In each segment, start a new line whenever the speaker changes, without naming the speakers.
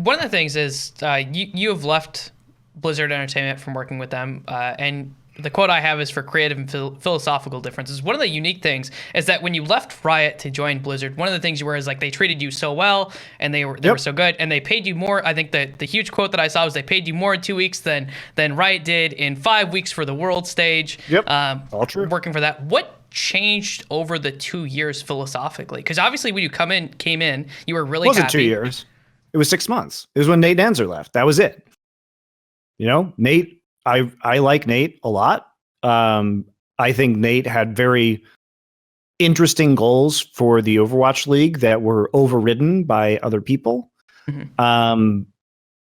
one of the things is you have left Blizzard Entertainment from working with them, and the quote I have is for creative and philosophical differences. One of the unique things is that when you left Riot to join Blizzard, one of the things you were is like they treated you so well and they were so good and they paid you more. I think the huge quote that I saw was they paid you more in 2 weeks than Riot did in 5 weeks for the world stage.
Yep, all true.
Working for that. What changed over the 2 years philosophically? Because obviously when you came in, you were really happy.
It wasn't 2 years. It was 6 months. It was when Nate Nanzer left. That was it. You know, Nate. I like Nate a lot. I think Nate had very interesting goals for the Overwatch League that were overridden by other people. Mm-hmm.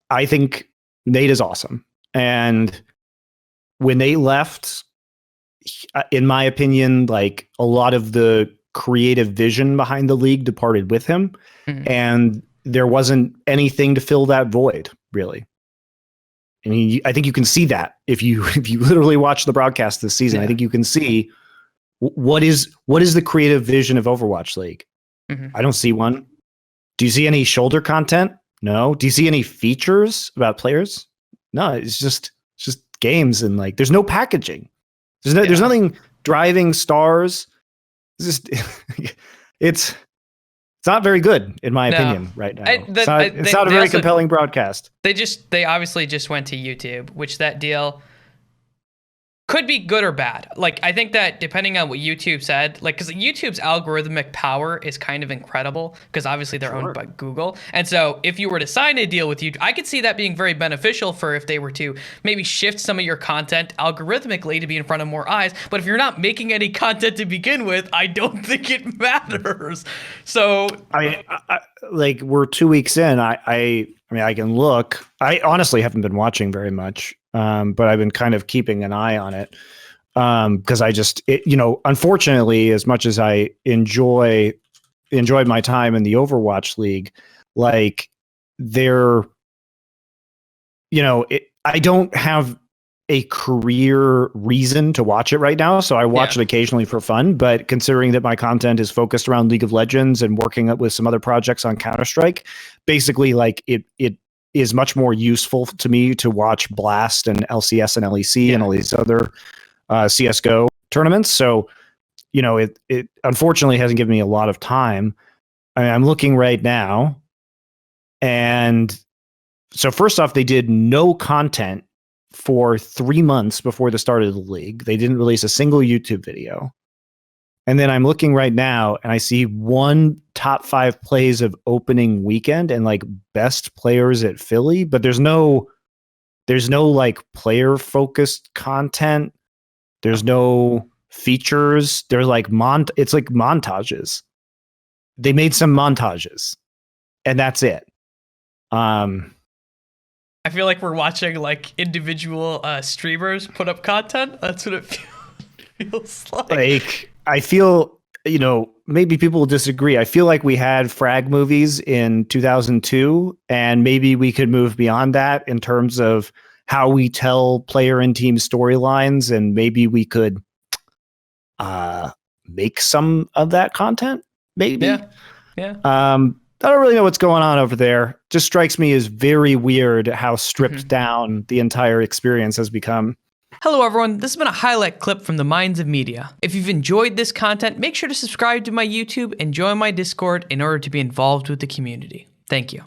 I think Nate is awesome. And when Nate left, in my opinion, like a lot of the creative vision behind the league departed with him. Mm-hmm. And there wasn't anything to fill that void, really. I mean, I think you can see that if you literally watch the broadcast this season. I think you can see what is the creative vision of Overwatch League. Mm-hmm. I don't see one. Do you see any shoulder content? No. Do you see any features about players? No. It's just games and like there's no packaging. There's nothing driving stars. It's not very good, in my opinion, right now. It's not a very compelling broadcast.
They obviously just went to YouTube, which that deal could be good or bad. Like, I think that depending on what YouTube said, like, because YouTube's algorithmic power is kind of incredible, because obviously they're owned by Google. And so if you were to sign a deal with YouTube, I could see that being very beneficial for if they were to maybe shift some of your content algorithmically to be in front of more eyes. But if you're not making any content to begin with, I don't think it matters. So
I like we're 2 weeks in. I mean, I can look. I honestly haven't been watching very much. But I've been kind of keeping an eye on it because unfortunately, as much as I enjoyed my time in the Overwatch League, like I don't have a career reason to watch it right now. So I watch it occasionally for fun, but considering that my content is focused around League of Legends and working with some other projects on Counter-Strike, basically like it is much more useful to me to watch Blast and LCS and LEC and all these other CSGO tournaments. So, it unfortunately hasn't given me a lot of time. I mean, I'm looking right now. And so first off, they did no content for 3 months before the start of the league. They didn't release a single YouTube video. And then I'm looking right now and I see one top 5 plays of opening weekend and like best players at Philly, but there's no like player focused content. There's no features. They're like it's like montages. They made some montages and that's it.
I feel like we're watching like individual streamers put up content. That's what it feels like.
Like I feel, maybe people will disagree. I feel like we had frag movies in 2002, and maybe we could move beyond that in terms of how we tell player and team storylines, and maybe we could make some of that content. Maybe.
Yeah.
I don't really know what's going on over there. Just strikes me as very weird how stripped down the entire experience has become.
Hello everyone, this has been a highlight clip from the Minds of Media. If you've enjoyed this content, make sure to subscribe to my YouTube and join my Discord in order to be involved with the community. Thank you.